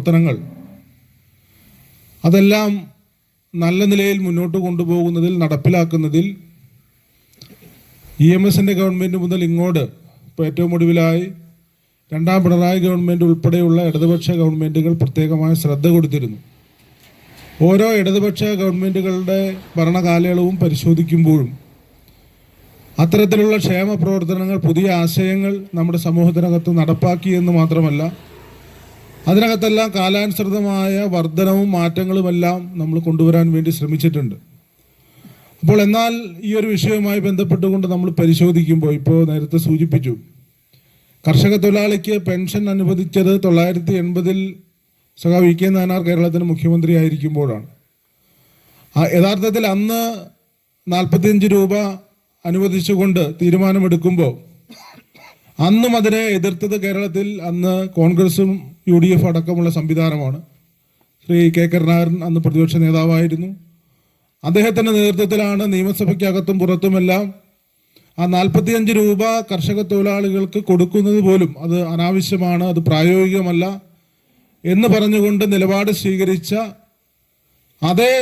പ്രവർത്തനങ്ങൾ അതെല്ലാം നല്ല നിലയിൽ മുന്നോട്ട് കൊണ്ടുപോകുന്നതിൽ, നടപ്പിലാക്കുന്നതിൽ EMSൻ്റെ ഗവൺമെൻറ് മുതൽ ഇങ്ങോട്ട് ഇപ്പോൾ ഏറ്റവും ഒടുവിലായി രണ്ടാം പിണറായി ഗവൺമെൻറ് ഉൾപ്പെടെയുള്ള ഇടതുപക്ഷ ഗവൺമെൻറ്റുകൾ പ്രത്യേകമായ ശ്രദ്ധ കൊടുത്തിരുന്നു. ഓരോ ഇടതുപക്ഷ ഗവൺമെൻറ്റുകളുടെ ഭരണകാലയളവും പരിശോധിക്കുമ്പോഴും അത്തരത്തിലുള്ള ക്ഷേമ പ്രവർത്തനങ്ങൾ, പുതിയ ആശയങ്ങൾ നമ്മുടെ സമൂഹത്തിനകത്ത് നടപ്പാക്കിയെന്ന് മാത്രമല്ല, അതിനകത്തെല്ലാം കാലാനുസൃതമായ വർധനവും മാറ്റങ്ങളുമെല്ലാം നമ്മൾ കൊണ്ടുവരാൻ വേണ്ടി ശ്രമിച്ചിട്ടുണ്ട്. അപ്പോൾ എന്നാൽ ഈ ഒരു വിഷയവുമായി ബന്ധപ്പെട്ടുകൊണ്ട് നമ്മൾ പരിശോധിക്കുമ്പോൾ, ഇപ്പോൾ നേരത്തെ സൂചിപ്പിച്ചു, കർഷക തൊഴിലാളിക്ക് പെൻഷൻ അനുവദിച്ചത് 1980-ൽ സഖാവ് VK നായനാർ കേരളത്തിന് മുഖ്യമന്ത്രി ആയിരിക്കുമ്പോഴാണ്. യഥാർത്ഥത്തിൽ അന്ന് 45 രൂപ അനുവദിച്ചുകൊണ്ട് തീരുമാനമെടുക്കുമ്പോൾ അന്നും അതിനെ എതിർത്തത് കേരളത്തിൽ അന്ന് കോൺഗ്രസും UDF അടക്കമുള്ള സംവിധാനമാണ്. ശ്രീ K കരുണാകരൻ അന്ന് പ്രതിപക്ഷ നേതാവായിരുന്നു. അദ്ദേഹത്തിൻ്റെ നേതൃത്വത്തിലാണ് നിയമസഭയ്ക്കകത്തും പുറത്തുമെല്ലാം ആ 45 രൂപ കർഷക തൊഴിലാളികൾക്ക് കൊടുക്കുന്നത് പോലും അത് അനാവശ്യമാണ്, അത് പ്രായോഗികമല്ല എന്ന് പറഞ്ഞുകൊണ്ട് നിലപാട് സ്വീകരിച്ച അതേ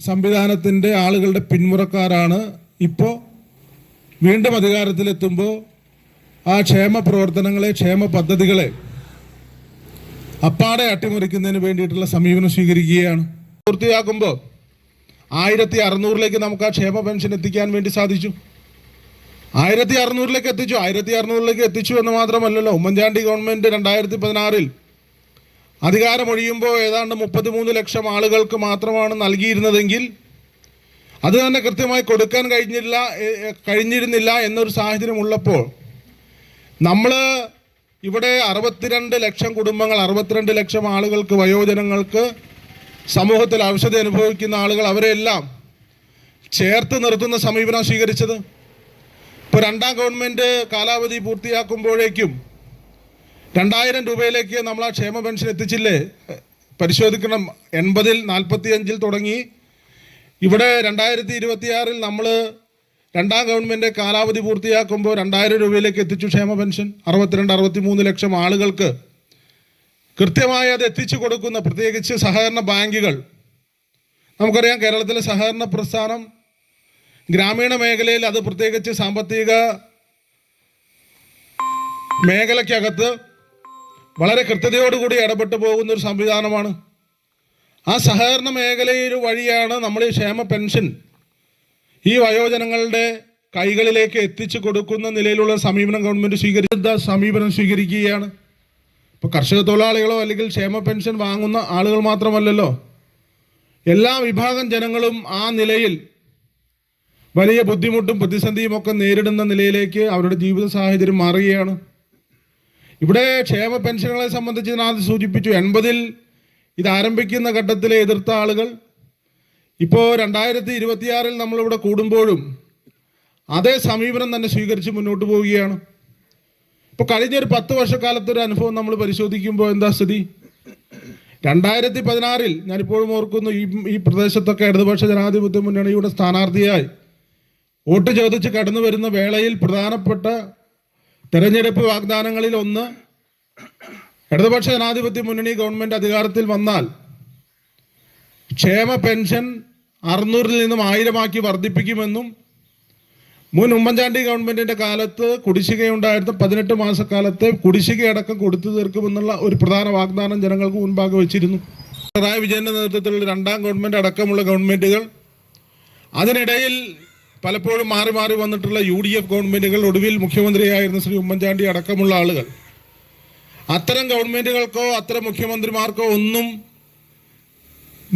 സംവിധാനത്തിൻ്റെ ആളുകളുടെ പിന്മുറക്കാരാണ് ഇപ്പോൾ വീണ്ടും അധികാരത്തിലെത്തുമ്പോൾ ആ ക്ഷേമ പ്രവർത്തനങ്ങളെ, ക്ഷേമ പദ്ധതികളെ അപ്പാടെ അട്ടിമറിക്കുന്നതിന് വേണ്ടിയിട്ടുള്ള സമീപനം സ്വീകരിക്കുകയാണ്. പൂർത്തിയാക്കുമ്പോൾ 1600-ലേക്ക് നമുക്ക് ആ ക്ഷേമ പെൻഷൻ എത്തിക്കാൻ വേണ്ടി സാധിച്ചു. 1600-ലേക്ക് എത്തിച്ചു. 1600-ലേക്ക് എത്തിച്ചു എന്ന് മാത്രമല്ലല്ലോ, ഉമ്മൻചാണ്ടി ഗവൺമെൻറ് 2016-ൽ അധികാരമൊഴിയുമ്പോൾ ഏതാണ്ട് 33 ലക്ഷം ആളുകൾക്ക് മാത്രമാണ് നൽകിയിരുന്നതെങ്കിൽ അത് തന്നെ കൃത്യമായി കൊടുക്കാൻ കഴിഞ്ഞിരുന്നില്ല എന്നൊരു സാഹചര്യം ഉള്ളപ്പോൾ നമ്മൾ ഇവിടെ 62 ലക്ഷം കുടുംബങ്ങൾ, 62 ലക്ഷം ആളുകൾക്ക്, വയോജനങ്ങൾക്ക്, സമൂഹത്തിൽ അവശത അനുഭവിക്കുന്ന ആളുകൾ, അവരെല്ലാം ചേർത്ത് നിർത്തുന്ന സമീപനം സ്വീകരിച്ചത്. ഇപ്പോൾ രണ്ടാം ഗവൺമെൻറ് കാലാവധി പൂർത്തിയാക്കുമ്പോഴേക്കും 2000 രൂപയിലേക്ക് നമ്മൾ ആ ക്ഷേമ പെൻഷൻ എത്തിച്ചില്ലേ? പരിശോധിക്കണം. 80-ൽ 45-ൽ തുടങ്ങി. ഇവിടെ 2026-ൽ നമ്മൾ രണ്ടാം ഗവൺമെൻറ് കാലാവധി പൂർത്തിയാക്കുമ്പോൾ 2000 രൂപയിലേക്ക് എത്തിച്ചു ക്ഷേമ പെൻഷൻ. 62-63 ലക്ഷം ആളുകൾക്ക് കൃത്യമായി അത് എത്തിച്ചു കൊടുക്കുന്ന, പ്രത്യേകിച്ച് സഹകരണ ബാങ്കുകൾ. നമുക്കറിയാം, കേരളത്തിലെ സഹകരണ പ്രസ്ഥാനം ഗ്രാമീണ മേഖലയിൽ, അത് പ്രത്യേകിച്ച് സാമ്പത്തിക മേഖലയ്ക്കകത്ത് വളരെ കൃത്യതയോടുകൂടി ഇടപെട്ട് പോകുന്ന ഒരു സംവിധാനമാണ്. ആ സഹകരണ മേഖലയിൽ വഴിയാണ് നമ്മൾ ഈ ക്ഷേമ പെൻഷൻ ഈ വയോജനങ്ങളുടെ കൈകളിലേക്ക് എത്തിച്ചു കൊടുക്കുന്ന നിലയിലുള്ള സമീപനം ഗവൺമെൻറ് സ്വീകരിക്കുകയാണ്. ഇപ്പോൾ കർഷക തൊഴിലാളികളോ അല്ലെങ്കിൽ ക്ഷേമ പെൻഷൻ വാങ്ങുന്ന ആളുകൾ മാത്രമല്ലല്ലോ, എല്ലാ വിഭാഗം ജനങ്ങളും ആ നിലയിൽ വലിയ ബുദ്ധിമുട്ടും പ്രതിസന്ധിയും ഒക്കെ നേരിടുന്ന നിലയിലേക്ക് അവരുടെ ജീവിത സാഹചര്യം മാറുകയാണ്. ഇവിടെ ക്ഷേമ പെൻഷനുകളെ സംബന്ധിച്ച് ഞാൻ ആദ്യം സൂചിപ്പിച്ചു, 80-ൽ ഇത് ആരംഭിക്കുന്ന ഘട്ടത്തിലെ എതിർത്ത ആളുകൾ ഇപ്പോൾ 2026-ൽ നമ്മളിവിടെ കൂടുമ്പോഴും അതേ സമീപനം തന്നെ സ്വീകരിച്ച് മുന്നോട്ട് പോവുകയാണ്. ഇപ്പോൾ കഴിഞ്ഞൊരു 10 വർഷക്കാലത്തൊരു അനുഭവം നമ്മൾ പരിശോധിക്കുമ്പോൾ എന്താ സ്ഥിതി? 2016-ൽ ഞാനിപ്പോഴും ഓർക്കുന്നു, ഈ പ്രദേശത്തൊക്കെ ഇടതുപക്ഷ ജനാധിപത്യ മുന്നണിയുടെ സ്ഥാനാർത്ഥിയായി വോട്ട് ചോദിച്ച് കടന്നു വരുന്ന വേളയിൽ പ്രധാനപ്പെട്ട തെരഞ്ഞെടുപ്പ് വാഗ്ദാനങ്ങളിൽ ഒന്ന്, ഇടതുപക്ഷ ജനാധിപത്യ മുന്നണി ഗവൺമെൻറ് അധികാരത്തിൽ വന്നാൽ ക്ഷേമ പെൻഷൻ 600-ൽ നിന്നും 1000-ആക്കി വർദ്ധിപ്പിക്കുമെന്നും, മുൻ ഉമ്മൻചാണ്ടി ഗവൺമെൻറ്റിൻ്റെ കാലത്ത് കുടിശ്ശികയുണ്ടായിരുന്ന 18 മാസക്കാലത്തെ കുടിശ്ശികയടക്കം കൊടുത്തു തീർക്കുമെന്നുള്ള ഒരു പ്രധാന വാഗ്ദാനം ജനങ്ങൾക്ക് മുൻപാകെ വെച്ചിരുന്നു. പിണറായി വിജയൻ്റെ നേതൃത്വത്തിലുള്ള രണ്ടാം ഗവൺമെൻറ് അടക്കമുള്ള ഗവൺമെൻറ്റുകൾ, അതിനിടയിൽ പലപ്പോഴും മാറി മാറി വന്നിട്ടുള്ള UDF ഗവൺമെൻറ്റുകൾ, ഒടുവിൽ മുഖ്യമന്ത്രിയായിരുന്ന ശ്രീ ഉമ്മൻചാണ്ടി അടക്കമുള്ള ആളുകൾ, അത്തരം ഗവൺമെൻറ്റുകൾക്കോ അത്തരം മുഖ്യമന്ത്രിമാർക്കോ ഒന്നും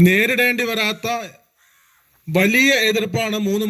നേരിടേണ്ടി വരാത്ത വലിയ എതിർപ്പാണ് 3